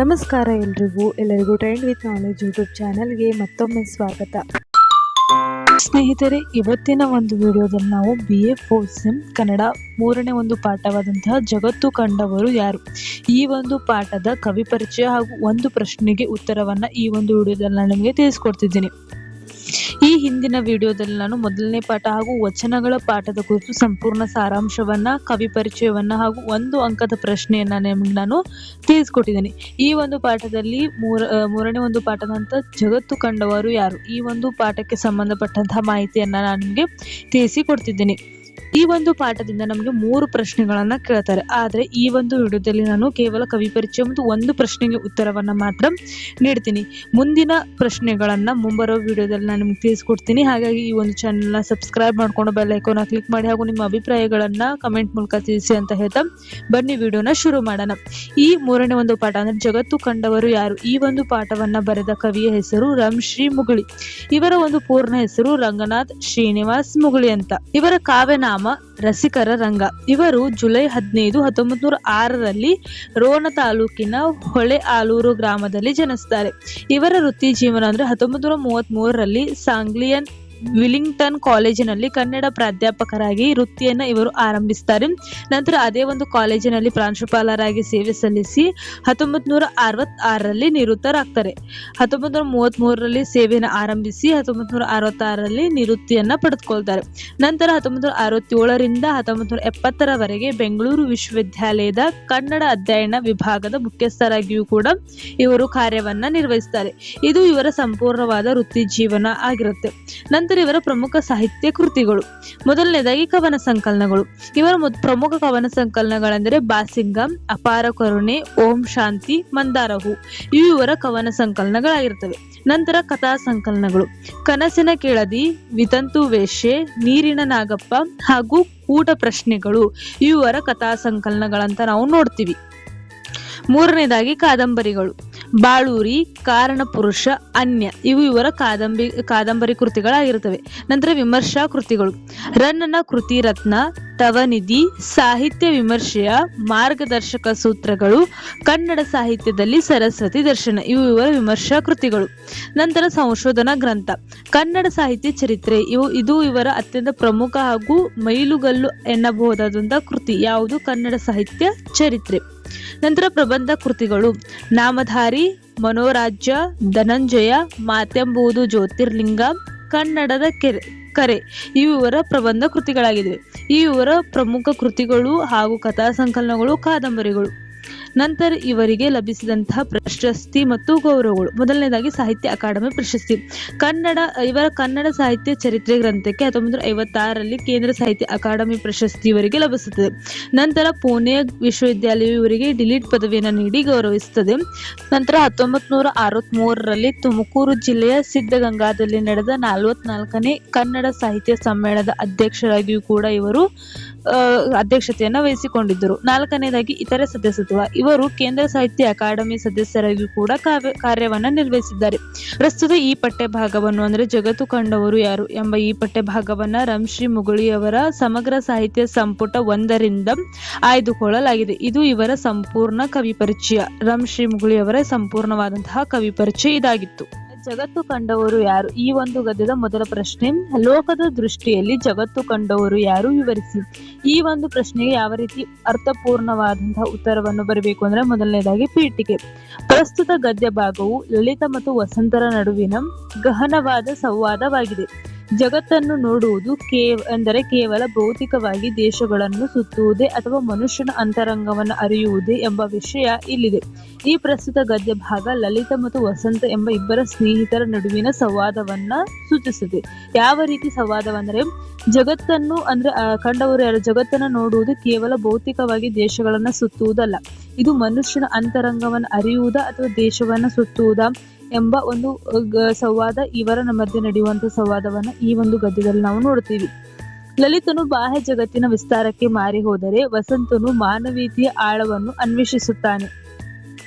ನಮಸ್ಕಾರ ಎಲ್ಲರಿಗೂ trend with knowledge YouTube ಚಾನಲ್ಗೆ ಮತ್ತೊಮ್ಮೆ ಸ್ವಾಗತ. ಸ್ನೇಹಿತರೆ, ಇವತ್ತಿನ ಒಂದು ವಿಡಿಯೋದಲ್ಲಿ ನಾವು BA 4th SEM ಕನ್ನಡ 3ನೇ ಒಂದು ಪಾಠವಾದಂತಹ ಜಗತ್ತು ಕಂಡವರು ಯಾರು, ಈ ಒಂದು ಪಾಠದ ಕವಿ ಪರಿಚಯ ಹಾಗೂ ಒಂದು ಪ್ರಶ್ನೆಗೆ ಉತ್ತರವನ್ನ ಈ ಒಂದು ವಿಡಿಯೋದಲ್ಲಿ ನಾನು ನಿಮಗೆ ತಿಳಿಸ್ಕೊಡ್ತಿದ್ದೀನಿ. ಈ ಹಿಂದಿನ ವಿಡಿಯೋದಲ್ಲಿ ನಾನು ಮೊದಲನೇ ಪಾಠ ಹಾಗೂ ವಚನಗಳ ಪಾಠದ ಕುರಿತು ಸಂಪೂರ್ಣ ಸಾರಾಂಶವನ್ನ, ಕವಿ ಪರಿಚಯವನ್ನ ಹಾಗೂ 1 ಅಂಕದ ಪ್ರಶ್ನೆಯನ್ನ ನಿಮಗೆ ನಾನು ತಿಳಿಸ್ಕೊಟ್ಟಿದ್ದೀನಿ. ಈ ಒಂದು ಪಾಠದಲ್ಲಿ ಮೂರನೇ ಒಂದು ಪಾಠದಂತ ಜಗತ್ತು ಕಂಡವರು ಯಾರು, ಈ ಒಂದು ಪಾಠಕ್ಕೆ ಸಂಬಂಧಪಟ್ಟಂತಹ ಮಾಹಿತಿಯನ್ನ ನಾನು ನಿಮಗೆ ತಿಳಿಸಿಕೊಡ್ತಿದ್ದೀನಿ. ಈ ಒಂದು ಪಾಠದಿಂದ ನಮಗೆ 3 ಪ್ರಶ್ನೆಗಳನ್ನ ಕೇಳ್ತಾರೆ. ಆದ್ರೆ ಈ ಒಂದು ವಿಡಿಯೋದಲ್ಲಿ ನಾನು ಕೇವಲ ಕವಿ ಪರಿಚಯ ಮತ್ತು 1 ಪ್ರಶ್ನೆಗೆ ಉತ್ತರವನ್ನ ಮಾತ್ರ ನೀಡ್ತೀನಿ. ಮುಂದಿನ ಪ್ರಶ್ನೆಗಳನ್ನ ಮುಂಬರುವ ವಿಡಿಯೋದಲ್ಲಿ ನಾನು ನಿಮ್ಗೆ ತಿಳಿಸ್ಕೊಡ್ತೀನಿ. ಹಾಗಾಗಿ ಈ ಒಂದು ಚಾನೆಲ್ನ ಸಬ್ಸ್ಕ್ರೈಬ್ ಮಾಡ್ಕೊಂಡು ಬೆಲ್ ಐಕಾನ್ ಕ್ಲಿಕ್ ಮಾಡಿ ಹಾಗೂ ನಿಮ್ಮ ಅಭಿಪ್ರಾಯಗಳನ್ನ ಕಮೆಂಟ್ ಮೂಲಕ ತಿಳಿಸಿ ಅಂತ ಹೇಳ್ತಾ ಬನ್ನಿ ವಿಡಿಯೋನ ಶುರು ಮಾಡೋಣ. ಈ 3ನೇ ಒಂದು ಪಾಠ ಅಂದ್ರೆ ಜಗತ್ತು ಕಂಡವರು ಯಾರು, ಈ ಒಂದು ಪಾಠವನ್ನ ಬರೆದ ಕವಿಯ ಹೆಸರು ರಂಶ್ರೀ ಮುಗುಳಿ. ಇವರ ಒಂದು ಪೂರ್ಣ ಹೆಸರು ರಂಗನಾಥ್ ಶ್ರೀನಿವಾಸ್ ಮುಗುಳಿ ಅಂತ. ಇವರ ಕಾವ್ಯನಾಮ ರಸಿಕರ ರಂಗ. ಇವರು ಜುಲೈ 15, 1906ರಲ್ಲಿ ರೋಣ ತಾಲೂಕಿನ ಹೊಳೆ ಆಲೂರು ಗ್ರಾಮದಲ್ಲಿ ಜನಿಸ್ತಾರೆ. ಇವರ ವೃತ್ತಿ ಜೀವನ ಅಂದ್ರೆ 1933ರಲ್ಲಿ ಸಾಂಗ್ಲಿಯನ್ ವಿಲಿಂಗ್ಟನ್ ಕಾಲೇಜಿನಲ್ಲಿ ಕನ್ನಡ ಪ್ರಾಧ್ಯಾಪಕರಾಗಿ ವೃತ್ತಿಯನ್ನ ಇವರು ಆರಂಭಿಸ್ತಾರೆ. ನಂತರ ಅದೇ ಒಂದು ಕಾಲೇಜಿನಲ್ಲಿ ಪ್ರಾಂಶುಪಾಲರಾಗಿ ಸೇವೆ ಸಲ್ಲಿಸಿ 1966ರಲ್ಲಿ ನಿವೃತ್ತರಾಗ್ತಾರೆ. 1933ರಲ್ಲಿ ಸೇವೆಯನ್ನು ಆರಂಭಿಸಿ 1966ರಲ್ಲಿ ನಿವೃತ್ತಿಯನ್ನ ಪಡೆದುಕೊಳ್ತಾರೆ. ನಂತರ 1967ರಿಂದ 1970ರವರೆಗೆ ಬೆಂಗಳೂರು ವಿಶ್ವವಿದ್ಯಾಲಯದ ಕನ್ನಡ ಅಧ್ಯಯನ ವಿಭಾಗದ ಮುಖ್ಯಸ್ಥರಾಗಿಯೂ ಕೂಡ ಇವರು ಕಾರ್ಯವನ್ನ ನಿರ್ವಹಿಸ್ತಾರೆ. ಇದು ಇವರ ಸಂಪೂರ್ಣವಾದ ವೃತ್ತಿ ಜೀವನ ಆಗಿರುತ್ತೆ. ನಂತರ ಇವರ ಪ್ರಮುಖ ಸಾಹಿತ್ಯ ಕೃತಿಗಳು, ಮೊದಲನೇದಾಗಿ ಕವನ ಸಂಕಲನಗಳು. ಇವರ ಪ್ರಮುಖ ಕವನ ಸಂಕಲನಗಳೆಂದರೆ ಬಾಸಿಂಗ, ಅಪಾರ ಕರುಣೆ, ಓಂ ಶಾಂತಿ, ಮಂದಾರ ಹೂ ಇವು ಇವರ ಕವನ ಸಂಕಲನಗಳಾಗಿರ್ತವೆ. ನಂತರ ಕಥಾ ಸಂಕಲನಗಳು ಕನಸಿನ ಕೆಳದಿ, ವಿತಂತು ವೇಶ್ಯೆ, ನೀರಿನ ನಾಗಪ್ಪ ಹಾಗೂ ಕೂಟ ಪ್ರಶ್ನೆಗಳು ಇವು ಇವರ ಕಥಾ ಸಂಕಲನಗಳಂತ ನಾವು ನೋಡ್ತೀವಿ. ಮೂರನೇದಾಗಿ ಕಾದಂಬರಿಗಳು ಬಾಳೂರಿ, ಕಾರಣ ಪುರುಷ, ಅನ್ಯ ಇವು ಇವರ ಕಾದಂಬರಿ ಕೃತಿಗಳಾಗಿರುತ್ತವೆ. ನಂತರ ವಿಮರ್ಶಾ ಕೃತಿಗಳು ರನ್ನನ ಕೃತಿ ರತ್ನ, ತವನಿಧಿ, ಸಾಹಿತ್ಯ ವಿಮರ್ಶೆಯ ಮಾರ್ಗದರ್ಶಕ ಸೂತ್ರಗಳು, ಕನ್ನಡ ಸಾಹಿತ್ಯದಲ್ಲಿ ಸರಸ್ವತಿ ದರ್ಶನ ಇವು ಇವರ ವಿಮರ್ಶಾ ಕೃತಿಗಳು. ನಂತರ ಸಂಶೋಧನಾ ಗ್ರಂಥ ಕನ್ನಡ ಸಾಹಿತ್ಯ ಚರಿತ್ರೆ ಇದು ಇವರ ಅತ್ಯಂತ ಪ್ರಮುಖ ಹಾಗೂ ಮೈಲುಗಲ್ಲು ಎನ್ನಬಹುದಾದಂತಹ ಕೃತಿ ಯಾವುದು, ಕನ್ನಡ ಸಾಹಿತ್ಯ ಚರಿತ್ರೆ. ನಂತರ ಪ್ರಬಂಧ ಕೃತಿಗಳು ನಾಮಧಾರಿ, ಮನೋರಾಜ್ಯ, ಧನಂಜಯ, ಮಾತೆಂಬುದು ಜ್ಯೋತಿರ್ಲಿಂಗ, ಕನ್ನಡದ ಕರೆ ಇವು ಇವರ ಪ್ರಬಂಧ ಕೃತಿಗಳಾಗಿವೆ. ಈ ಇವರ ಪ್ರಮುಖ ಕೃತಿಗಳು ಹಾಗೂ ಕಥಾ ಸಂಕಲನಗಳು, ಕಾದಂಬರಿಗಳು. ನಂತರ ಇವರಿಗೆ ಲಭಿಸಿದಂತಹ ಪ್ರಶಸ್ತಿ ಮತ್ತು ಗೌರವಗಳು, ಮೊದಲನೇದಾಗಿ ಸಾಹಿತ್ಯ ಅಕಾಡೆಮಿ ಪ್ರಶಸ್ತಿ. ಇವರ ಕನ್ನಡ ಸಾಹಿತ್ಯ ಚರಿತ್ರೆ ಗ್ರಂಥಕ್ಕೆ 1956ರಲ್ಲಿ ಕೇಂದ್ರ ಸಾಹಿತ್ಯ ಅಕಾಡೆಮಿ ಪ್ರಶಸ್ತಿ ಇವರಿಗೆ ಲಭಿಸುತ್ತದೆ. ನಂತರ ಪುಣೆ ವಿಶ್ವವಿದ್ಯಾಲಯವು ಇವರಿಗೆ ಡಿಲೀಟ್ ಪದವಿಯನ್ನು ನೀಡಿ ಗೌರವಿಸುತ್ತದೆ. ನಂತರ 1963ರಲ್ಲಿ ತುಮಕೂರು ಜಿಲ್ಲೆಯ ಸಿದ್ಧಗಂಗಾದಲ್ಲಿ ನಡೆದ 44ನೇ ಕನ್ನಡ ಸಾಹಿತ್ಯ ಸಮ್ಮೇಳನದ ಅಧ್ಯಕ್ಷರಾಗಿಯೂ ಕೂಡ ಇವರು ಅಧ್ಯಕ್ಷತೆಯನ್ನು ವಹಿಸಿಕೊಂಡಿದ್ದರು. 4ನೇದಾಗಿ ಇತರೆ ಸದಸ್ಯತ್ವ ಇವರು ಕೇಂದ್ರ ಸಾಹಿತ್ಯ ಅಕಾಡೆಮಿ ಸದಸ್ಯರಾಗಿಯೂ ಕೂಡ ಕಾರ್ಯವನ್ನ ನಿರ್ವಹಿಸಿದ್ದಾರೆ. ಪ್ರಸ್ತುತ ಈ ಪಠ್ಯ ಭಾಗವನ್ನು ಅಂದ್ರೆ ಜಗತ್ತು ಕಂಡವರು ಯಾರು ಎಂಬ ಈ ಪಠ್ಯ ಭಾಗವನ್ನ ರಂಶ್ರೀ ಮುಗುಳಿಯವರ ಸಮಗ್ರ ಸಾಹಿತ್ಯ ಸಂಪುಟ 1ರಿಂದ ಆಯ್ದುಕೊಳ್ಳಲಾಗಿದೆ. ಇದು ಇವರ ಸಂಪೂರ್ಣ ಕವಿ ಪರಿಚಯ. ರಂಶ್ರೀ ಮುಗುಳಿಯವರ ಸಂಪೂರ್ಣವಾದಂತಹ ಕವಿ ಪರಿಚಯ ಇದಾಗಿತ್ತು. ಜಗತ್ತು ಕಂಡವರು ಯಾರು, ಈ ಒಂದು ಗದ್ಯದ ಮೊದಲ ಪ್ರಶ್ನೆ, ಲೋಕದ ದೃಷ್ಟಿಯಲ್ಲಿ ಜಗತ್ತು ಕಂಡವರು ಯಾರು ವಿವರಿಸಿ. ಈ ಒಂದು ಪ್ರಶ್ನೆಗೆ ಯಾವ ರೀತಿ ಅರ್ಥಪೂರ್ಣವಾದಂತಹ ಉತ್ತರವನ್ನು ಬರಬೇಕು ಅಂದ್ರೆ ಮೊದಲನೇದಾಗಿ ಪೀಠಿಕೆ. ಪ್ರಸ್ತುತ ಗದ್ಯ ಭಾಗವು ಲಲಿತ ಮತ್ತು ವಸಂತರ ನಡುವಿನ ಗಹನವಾದ ಸಂವಾದವಾಗಿದೆ. ಜಗತ್ತನ್ನು ನೋಡುವುದು ಎಂದರೆ ಕೇವಲ ಭೌತಿಕವಾಗಿ ದೇಶಗಳನ್ನು ಸುತ್ತುವುದೇ ಅಥವಾ ಮನುಷ್ಯನ ಅಂತರಂಗವನ್ನು ಅರಿಯುವುದೇ ಎಂಬ ವಿಷಯ ಇಲ್ಲಿದೆ. ಈ ಪ್ರಸ್ತುತ ಗದ್ಯ ಭಾಗ ಲಲಿತ ಮತ್ತು ವಸಂತ ಎಂಬ ಇಬ್ಬರ ಸ್ನೇಹಿತರ ನಡುವಿನ ಸಂವಾದವನ್ನ ಸೂಚಿಸುತ್ತದೆ. ಯಾವ ರೀತಿ ಸಂವಾದವಂದ್ರೆ ಜಗತ್ತನ್ನು ಕಂಡವರು ಯಾರು, ಜಗತ್ತನ್ನು ನೋಡುವುದು ಕೇವಲ ಭೌತಿಕವಾಗಿ ದೇಶಗಳನ್ನ ಸುತ್ತುವುದಲ್ಲ, ಇದು ಮನುಷ್ಯನ ಅಂತರಂಗವನ್ನು ಅರಿಯುವುದಾ ಅಥವಾ ದೇಶವನ್ನ ಸುತ್ತುವುದಾ ಎಂಬ ಒಂದು ಸಂವಾದ ಇವರ ಮಧ್ಯೆ ನಡೆಯುವಂತಹ ಸಂವಾದವನ್ನ ಈ ಒಂದು ಗದ್ಯದಲ್ಲಿ ನಾವು ನೋಡ್ತೀವಿ. ಲಲಿತನು ಬಾಹ್ಯ ಜಗತ್ತಿನ ವಿಸ್ತಾರಕ್ಕೆ ಮಾರಿ ಹೋದರೆ ವಸಂತನು ಮಾನವೀಯತೆಯ ಆಳವನ್ನು ಅನ್ವೇಷಿಸುತ್ತಾನೆ.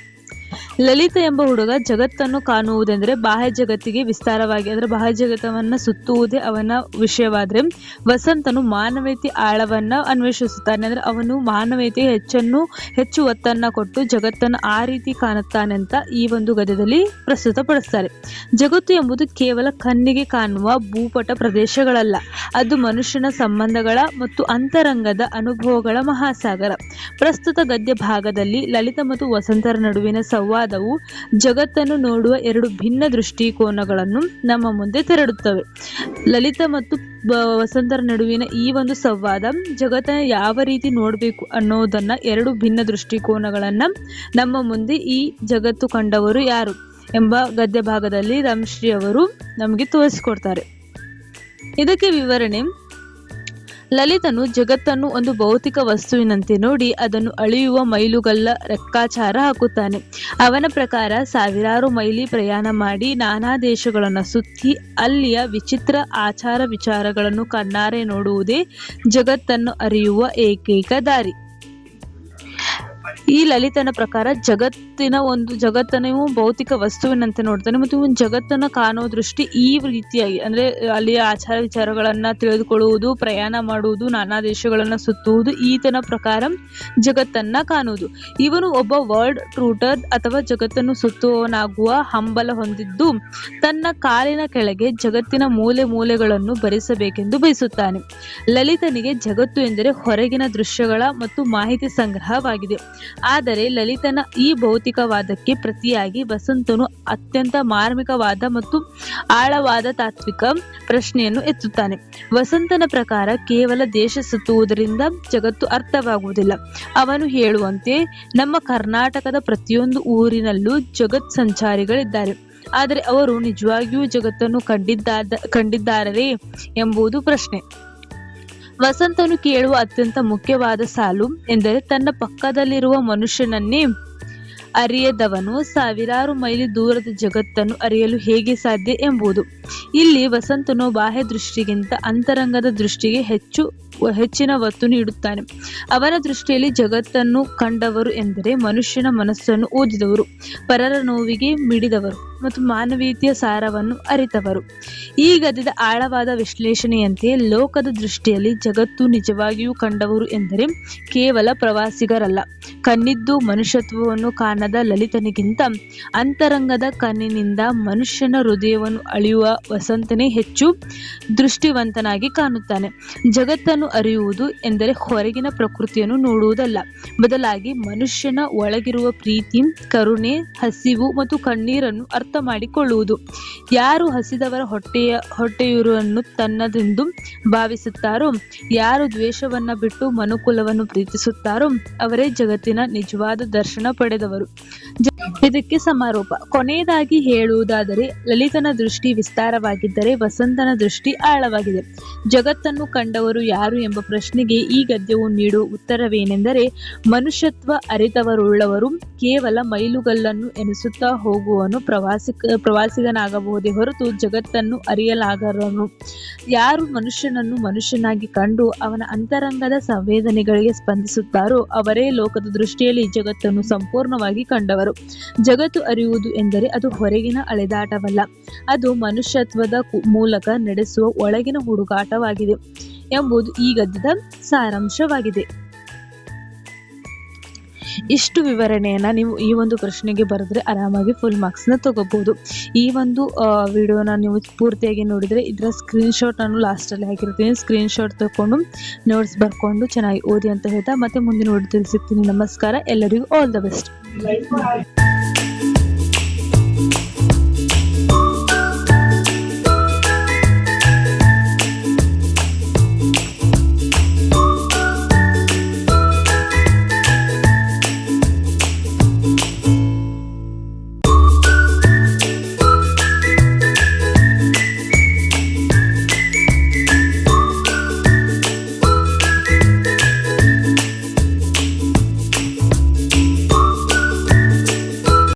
ಲಲಿತ ಎಂಬ ಹುಡುಗ ಜಗತ್ತನ್ನು ಕಾಣುವುದೆಂದರೆ ಬಾಹ್ಯ ಜಗತ್ತಿಗೆ ವಿಸ್ತಾರವಾಗಿ ಅಂದರೆ ಬಾಹ್ಯ ಜಗತ್ತವನ್ನ ಸುತ್ತುವುದೇ ಅವನ ವಿಷಯವಾದರೆ, ವಸಂತನು ಮಾನವೀಯತೆ ಆಳವನ್ನ ಅನ್ವೇಷಿಸುತ್ತಾನೆ. ಅಂದ್ರೆ ಅವನು ಮಾನವೀಯತೆಗೆ ಹೆಚ್ಚು ಒತ್ತನ್ನ ಕೊಟ್ಟು ಜಗತ್ತನ್ನು ಆ ರೀತಿ ಕಾಣುತ್ತಾನೆ ಅಂತ ಈ ಒಂದು ಗದ್ಯದಲ್ಲಿ ಪ್ರಸ್ತುತಪಡಿಸ್ತಾರೆ. ಜಗತ್ತು ಎಂಬುದು ಕೇವಲ ಕಣ್ಣಿಗೆ ಕಾಣುವ ಭೂಪಟ ಪ್ರದೇಶಗಳಲ್ಲ, ಅದು ಮನುಷ್ಯನ ಸಂಬಂಧಗಳ ಮತ್ತು ಅಂತರಂಗದ ಅನುಭವಗಳ ಮಹಾಸಾಗರ. ಪ್ರಸ್ತುತ ಗದ್ಯ ಭಾಗದಲ್ಲಿ ಲಲಿತ ಮತ್ತು ವಸಂತರ ನಡುವಿನ ಸಂವಾದವು ಜಗತ್ತನ್ನು ನೋಡುವ ಎರಡು ಭಿನ್ನ ದೃಷ್ಟಿಕೋನಗಳನ್ನು ನಮ್ಮ ಮುಂದೆ ತೆರೆಡುತ್ತವೆ. ಲಲಿತ ಮತ್ತು ವಸಂತರ ನಡುವಿನ ಈ ಒಂದು ಸಂವಾದ ಜಗತ್ತನ್ನು ಯಾವ ರೀತಿ ನೋಡಬೇಕು ಅನ್ನೋದನ್ನ ಎರಡು ಭಿನ್ನ ದೃಷ್ಟಿಕೋನಗಳನ್ನ ನಮ್ಮ ಮುಂದೆ ಈ ಜಗತ್ತು ಕಂಡವರು ಯಾರು ಎಂಬ ಗದ್ಯ ಭಾಗದಲ್ಲಿ ರಾಮಶ್ರೀ ಅವರು ನಮಗೆ ತೋರಿಸಿಕೊಡ್ತಾರೆ. ಇದಕ್ಕೆ ವಿವರಣೆ: ಲಲಿತನು ಜಗತ್ತನ್ನು ಒಂದು ಭೌತಿಕ ವಸ್ತುವಿನಂತೆ ನೋಡಿ ಅದನ್ನು ಅಳೆಯುವ ಮೈಲುಗಲ್ಲ ಲೆಕ್ಕಾಚಾರ ಹಾಕುತ್ತಾನೆ. ಅವನ ಪ್ರಕಾರ ಸಾವಿರಾರು ಮೈಲಿ ಪ್ರಯಾಣ ಮಾಡಿ ನಾನಾ ದೇಶಗಳನ್ನು ಸುತ್ತಿ ಅಲ್ಲಿಯ ವಿಚಿತ್ರ ಆಚಾರ ವಿಚಾರಗಳನ್ನು ಕಣ್ಣಾರೆ ನೋಡುವುದೇ ಜಗತ್ತನ್ನು ಅರಿಯುವ ಏಕೈಕ ದಾರಿ. ಈ ಲಲಿತನ ಪ್ರಕಾರ ಜಗತ್ತನ್ನು ಭೌತಿಕ ವಸ್ತುವಿನಂತೆ ನೋಡ್ತಾನೆ ಮತ್ತು ಜಗತ್ತನ್ನು ಕಾಣುವ ದೃಷ್ಟಿ ಈ ರೀತಿಯಾಗಿ ಅಂದ್ರೆ ಅಲ್ಲಿಯ ಆಚಾರ ವಿಚಾರಗಳನ್ನ ತಿಳಿದುಕೊಳ್ಳುವುದು, ಪ್ರಯಾಣ ಮಾಡುವುದು, ನಾನಾ ದೇಶಗಳನ್ನ ಸುತ್ತುವುದು, ಈತನ ಪ್ರಕಾರ ಜಗತ್ತನ್ನ ಕಾಣುವುದು. ಇವನು ಒಬ್ಬ ವರ್ಲ್ಡ್ ಟ್ರೂಟರ್ ಅಥವಾ ಜಗತ್ತನ್ನು ಸುತ್ತುವವನಾಗುವ ಹಂಬಲ ಹೊಂದಿದ್ದು ತನ್ನ ಕಾಲಿನ ಕೆಳಗೆ ಜಗತ್ತಿನ ಮೂಲೆ ಮೂಲೆಗಳನ್ನು ಭರಿಸಬೇಕೆಂದು ಬಯಸುತ್ತಾನೆ. ಲಲಿತನಿಗೆ ಜಗತ್ತು ಎಂದರೆ ಹೊರಗಿನ ದೃಶ್ಯಗಳ ಮತ್ತು ಮಾಹಿತಿ ಸಂಗ್ರಹವಾಗಿದೆ. ಆದರೆ ಲಲಿತನ ಈ ಭೌತಿಕವಾದಕ್ಕೆ ಪ್ರತಿಯಾಗಿ ವಸಂತನು ಅತ್ಯಂತ ಮಾರ್ಮಿಕವಾದ ಮತ್ತು ಆಳವಾದ ತಾತ್ವಿಕ ಪ್ರಶ್ನೆಯನ್ನು ಎತ್ತುತ್ತಾನೆ. ವಸಂತನ ಪ್ರಕಾರ ಕೇವಲ ದೇಶ ಸುತ್ತುವುದರಿಂದ ಜಗತ್ತು ಅರ್ಥವಾಗುವುದಿಲ್ಲ. ಅವನು ಹೇಳುವಂತೆ ನಮ್ಮ ಕರ್ನಾಟಕದ ಪ್ರತಿಯೊಂದು ಊರಿನಲ್ಲೂ ಜಗತ್ ಸಂಚಾರಿಗಳಿದ್ದಾರೆ. ಆದರೆ ಅವರು ನಿಜವಾಗಿಯೂ ಜಗತ್ತನ್ನು ಕಂಡಿದ್ದಾರೇ ಎಂಬುದು ಪ್ರಶ್ನೆ. ವಸಂತನು ಕೇಳುವ ಅತ್ಯಂತ ಮುಖ್ಯವಾದ ಸಾಲು ಎಂದರೆ ತನ್ನ ಪಕ್ಕದಲ್ಲಿರುವ ಮನುಷ್ಯನನ್ನೇ ಅರಿಯದವನು ಸಾವಿರಾರು ಮೈಲಿ ದೂರದ ಜಗತ್ತನ್ನು ಅರಿಯಲು ಹೇಗೆ ಸಾಧ್ಯ ಎಂಬುದು. ಇಲ್ಲಿ ವಸಂತನು ಬಾಹ್ಯ ದೃಷ್ಟಿಗಿಂತ ಅಂತರಂಗದ ದೃಷ್ಟಿಗೆ ಹೆಚ್ಚಿನ ಒತ್ತು ನೀಡುತ್ತಾನೆ. ಅವನ ದೃಷ್ಟಿಯಲ್ಲಿ ಜಗತ್ತನ್ನು ಕಂಡವರು ಎಂದರೆ ಮನುಷ್ಯನ ಮನಸ್ಸನ್ನು ಓದಿದವರು, ಪರರ ನೋವಿಗೆ ಮಿಡಿದವರು ಮತ್ತು ಮಾನವೀಯತೆಯ ಸಾರವನ್ನು ಅರಿತವರು. ಈ ಗದ್ಯದ ಆಳವಾದ ವಿಶ್ಲೇಷಣೆಯಂತೆ ಲೋಕದ ದೃಷ್ಟಿಯಲ್ಲಿ ಜಗತ್ತು ನಿಜವಾಗಿಯೂ ಕಂಡವರು ಎಂದರೆ ಕೇವಲ ಪ್ರವಾಸಿಗರಲ್ಲ. ಕಣ್ಣಿದ್ದು ಮನುಷ್ಯತ್ವವನ್ನು ಕಾಣದ ಲಲಿತನಿಗಿಂತ ಅಂತರಂಗದ ಕಣ್ಣಿನಿಂದ ಮನುಷ್ಯನ ಹೃದಯವನ್ನು ಅಳೆಯುವ ವಸಂತನೇ ಹೆಚ್ಚು ದೃಷ್ಟಿವಂತನಾಗಿ ಕಾಣುತ್ತಾನೆ. ಜಗತ್ತನ್ನು ಅರಿಯುವುದು ಎಂದರೆ ಹೊರಗಿನ ಪ್ರಕೃತಿಯನ್ನು ನೋಡುವುದಲ್ಲ, ಬದಲಾಗಿ ಮನುಷ್ಯನ ಒಳಗಿರುವ ಪ್ರೀತಿ, ಕರುಣೆ, ಹಸಿವು ಮತ್ತು ಕಣ್ಣೀರನ್ನು ಅರ್ಥ ಮಾಡಿಕೊಳ್ಳುವುದು. ಯಾರು ಹಸಿದವರ ಹೊಟ್ಟೆಯುರುವನ್ನು ತನ್ನದೆಂದು ಭಾವಿಸುತ್ತಾರೋ, ಯಾರು ದ್ವೇಷವನ್ನ ಬಿಟ್ಟು ಮನುಕುಲವನ್ನು ಪ್ರೀತಿಸುತ್ತಾರೋ ಅವರೇ ಜಗತ್ತಿನ ನಿಜವಾದ ದರ್ಶನ ಪಡೆದವರು. ಇದಕ್ಕೆ ಸಮಾರೋಪ. ಕೊನೆಯದಾಗಿ ಹೇಳುವುದಾದರೆ ಲಲಿತನ ದೃಷ್ಟಿ ವಿಸ್ತಾರವಾಗಿದ್ದರೆ ವಸಂತನ ದೃಷ್ಟಿ ಆಳವಾಗಿದೆ. ಜಗತ್ತನ್ನು ಕಂಡವರು ಯಾರು ಎಂಬ ಪ್ರಶ್ನೆಗೆ ಈ ಗದ್ಯವು ನೀಡುವ ಉತ್ತರವೇನೆಂದರೆ ಮನುಷ್ಯತ್ವ ಅರಿತವರುಳ್ಳವರು ಕೇವಲ ಮೈಲುಗಲ್ಲನ್ನು ಎನಿಸುತ್ತಾ ಹೋಗುವನು ಪ್ರವಾಸಿಗನಾಗಬಹುದೇ ಹೊರತು ಜಗತ್ತನ್ನು ಅರಿಯಲಾಗರನು. ಯಾರು ಮನುಷ್ಯನನ್ನು ಮನುಷ್ಯನಾಗಿ ಕಂಡು ಅವನ ಅಂತರಂಗದ ಸಂವೇದನೆಗಳಿಗೆ ಸ್ಪಂದಿಸುತ್ತಾರೋ ಅವರೇ ಲೋಕದ ದೃಷ್ಟಿಯಲ್ಲಿ ಜಗತ್ತನ್ನು ಸಂಪೂರ್ಣವಾಗಿ ಕಂಡವರು. ಜಗತ್ತು ಅರಿಯುವುದು ಎಂದರೆ ಅದು ಹೊರಗಿನ ಅಲೆದಾಟವಲ್ಲ, ಅದು ಮನುಷ್ಯತ್ವದ ಮೂಲಕ ನಡೆಸುವ ಒಳಗಿನ ಹುಡುಕಾಟವಾಗಿದೆ ಎಂಬುದು ಈ ಗದ್ಯದ ಸಾರಾಂಶವಾಗಿದೆ. ಇಷ್ಟು ವಿವರಣೆಯನ್ನ ನೀವು ಈ ಒಂದು ಪ್ರಶ್ನೆಗೆ ಬರೆದ್ರೆ ಆರಾಮಾಗಿ ಫುಲ್ ಮಾರ್ಕ್ಸ್ನ ತಗೋಬಹುದು. ಈ ಒಂದು ವಿಡಿಯೋನ ನೀವು ಪೂರ್ತಿಯಾಗಿ ನೋಡಿದ್ರೆ ಇದರ ಸ್ಕ್ರೀನ್ಶಾಟ್ ನಾನು ಲಾಸ್ಟಲ್ಲಿ ಹಾಕಿರ್ತೀನಿ. ಸ್ಕ್ರೀನ್ಶಾಟ್ ತಗೊಂಡು ನೋಟ್ಸ್ ಬರ್ಕೊಂಡು ಚೆನ್ನಾಗಿ ಓದಿ ಅಂತ ಹೇಳ್ತಾ ಮತ್ತೆ ಮುಂದಿನ ವಿಡಿಯೋದಲ್ಲಿ ಸಿಗ್ತೀನಿ. ನಮಸ್ಕಾರ, ಎಲ್ಲರಿಗೂ ಆಲ್ ದ ಬೆಸ್ಟ್.